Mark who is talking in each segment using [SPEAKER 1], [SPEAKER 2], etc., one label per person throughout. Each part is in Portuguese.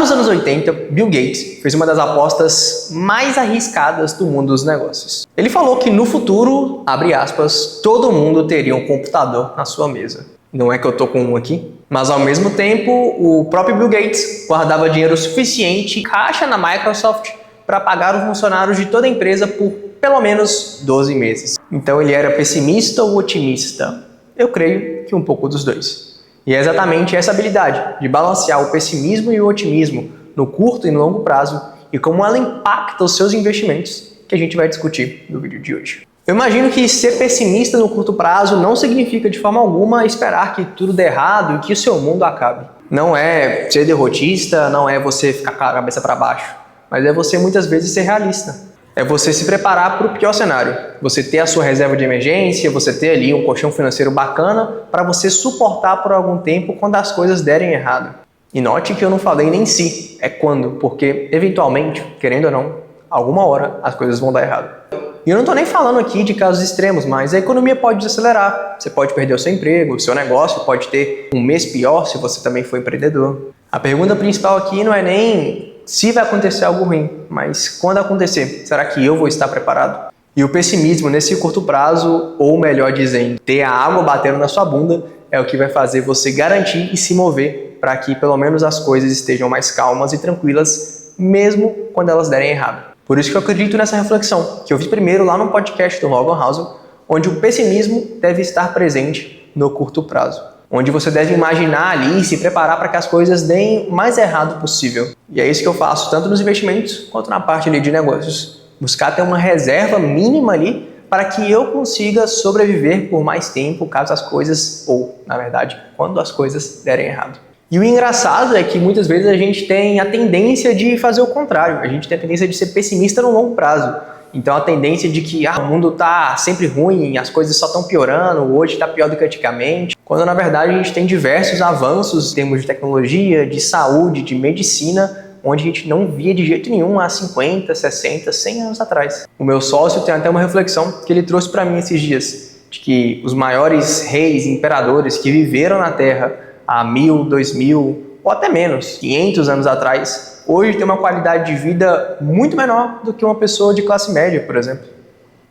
[SPEAKER 1] Nos anos 80, Bill Gates fez uma das apostas mais arriscadas do mundo dos negócios. Ele falou que no futuro, abre aspas, todo mundo teria um computador na sua mesa. Não é que eu tô com um aqui? Mas ao mesmo tempo, o próprio Bill Gates guardava dinheiro suficiente em caixa na Microsoft para pagar os funcionários de toda a empresa por pelo menos 12 meses. Então ele era pessimista ou otimista? Eu creio que um pouco dos dois. E é exatamente essa habilidade de balancear o pessimismo e o otimismo no curto e no longo prazo e como ela impacta os seus investimentos que a gente vai discutir no vídeo de hoje. Eu imagino que ser pessimista no curto prazo não significa de forma alguma esperar que tudo dê errado e que o seu mundo acabe. Não é ser derrotista, não é você ficar com a cabeça para baixo, mas é você muitas vezes ser realista. É você se preparar para o pior cenário. Você ter a sua reserva de emergência, você ter ali um colchão financeiro bacana para você suportar por algum tempo quando as coisas derem errado. E note que eu não falei nem se, é quando, porque eventualmente, querendo ou não, alguma hora as coisas vão dar errado. E eu não estou nem falando aqui de casos extremos, mas a economia pode desacelerar. Você pode perder o seu emprego, o seu negócio pode ter um mês pior se você também for empreendedor. A pergunta principal aqui não é nem se vai acontecer algo ruim, mas quando acontecer, será que eu vou estar preparado? E o pessimismo nesse curto prazo, ou melhor dizendo, ter a água batendo na sua bunda, é o que vai fazer você garantir e se mover para que pelo menos as coisas estejam mais calmas e tranquilas, mesmo quando elas derem errado. Por isso que eu acredito nessa reflexão, que eu vi primeiro lá no podcast do Logan Housel, onde o pessimismo deve estar presente no curto prazo. Onde você deve imaginar ali e se preparar para que as coisas deem o mais errado possível. E é isso que eu faço, tanto nos investimentos quanto na parte ali de negócios. Buscar ter uma reserva mínima ali para que eu consiga sobreviver por mais tempo caso as coisas, ou na verdade, quando as coisas derem errado. E o engraçado é que muitas vezes a gente tem a tendência de fazer o contrário. A gente tem a tendência de ser pessimista no longo prazo. Então a tendência de que o mundo está sempre ruim, as coisas só estão piorando, hoje está pior do que antigamente, quando na verdade a gente tem diversos avanços em termos de tecnologia, de saúde, de medicina, onde a gente não via de jeito nenhum há 50, 60, 100 anos atrás. O meu sócio tem até uma reflexão que ele trouxe para mim esses dias, de que os maiores reis e imperadores que viveram na Terra há 1000, 2000 ou até menos, 500 anos atrás, hoje tem uma qualidade de vida muito menor do que uma pessoa de classe média, por exemplo.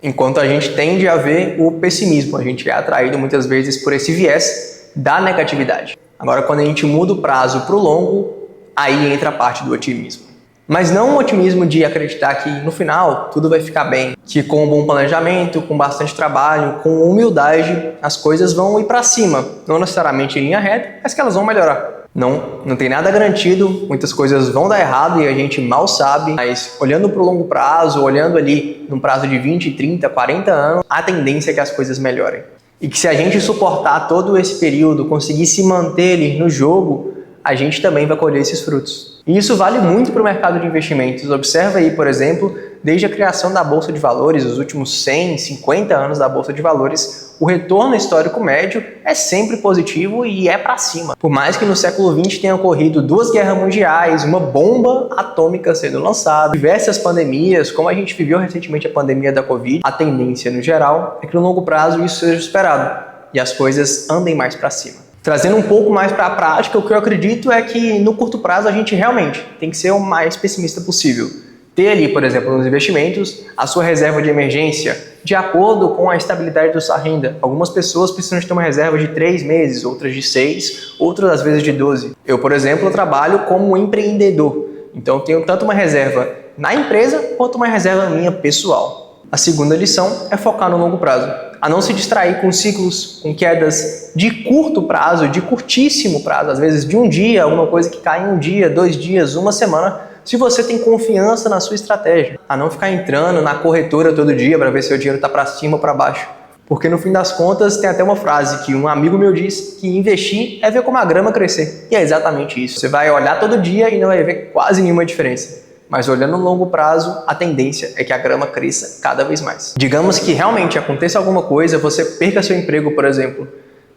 [SPEAKER 1] Enquanto a gente tende a ver o pessimismo, a gente é atraído muitas vezes por esse viés da negatividade. Agora, quando a gente muda o prazo para o longo, aí entra a parte do otimismo. Mas não um otimismo de acreditar que no final tudo vai ficar bem, que com um bom planejamento, com bastante trabalho, com humildade, as coisas vão ir para cima. Não necessariamente em linha reta, mas que elas vão melhorar. Não tem nada garantido, muitas coisas vão dar errado e a gente mal sabe, mas olhando para o longo prazo, olhando ali num prazo de 20, 30, 40 anos, a tendência é que as coisas melhorem. E que se a gente suportar todo esse período, conseguir se manter ali no jogo, a gente também vai colher esses frutos. E isso vale muito para o mercado de investimentos. Observa aí, por exemplo, desde a criação da Bolsa de Valores, os últimos 100, 50 anos da Bolsa de Valores, o retorno histórico médio é sempre positivo e é para cima. Por mais que no século XX tenha ocorrido 2 guerras mundiais, uma bomba atômica sendo lançada, diversas pandemias, como a gente viveu recentemente a pandemia da Covid, a tendência no geral é que no longo prazo isso seja superado e as coisas andem mais para cima. Trazendo um pouco mais para a prática, o que eu acredito é que no curto prazo a gente realmente tem que ser o mais pessimista possível. Ter ali, por exemplo, nos investimentos, a sua reserva de emergência de acordo com a estabilidade da sua renda. Algumas pessoas precisam de ter uma reserva de 3 meses, outras de 6, outras às vezes de 12. Eu, por exemplo, trabalho como empreendedor, então eu tenho tanto uma reserva na empresa quanto uma reserva minha pessoal. A segunda lição é focar no longo prazo, a não se distrair com ciclos, com quedas de curto prazo, de curtíssimo prazo, às vezes de um dia, alguma coisa que cai em um dia, 2 dias, uma semana, se você tem confiança na sua estratégia, a não ficar entrando na corretora todo dia para ver se o dinheiro está para cima ou para baixo. Porque no fim das contas tem até uma frase que um amigo meu diz que investir é ver como a grama crescer. E é exatamente isso. Você vai olhar todo dia e não vai ver quase nenhuma diferença. Mas olhando no longo prazo, a tendência é que a grama cresça cada vez mais. Digamos que realmente aconteça alguma coisa, você perca seu emprego, por exemplo.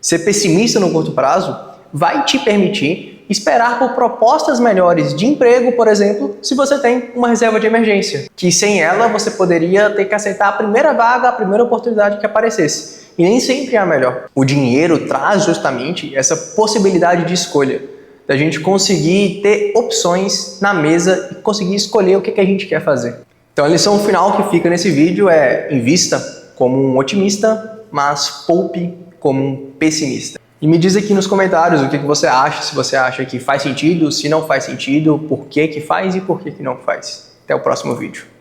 [SPEAKER 1] Ser pessimista no curto prazo vai te permitir esperar por propostas melhores de emprego, por exemplo, se você tem uma reserva de emergência. Que sem ela você poderia ter que aceitar a primeira vaga, a primeira oportunidade que aparecesse. E nem sempre é a melhor. O dinheiro traz justamente essa possibilidade de escolha. da gente conseguir ter opções na mesa e conseguir escolher o que a gente quer fazer. Então a lição final que fica nesse vídeo é: invista como um otimista, mas poupe como um pessimista. E me diz aqui nos comentários o que você acha, se você acha que faz sentido, se não faz sentido, por que faz e por que não faz. Até o próximo vídeo.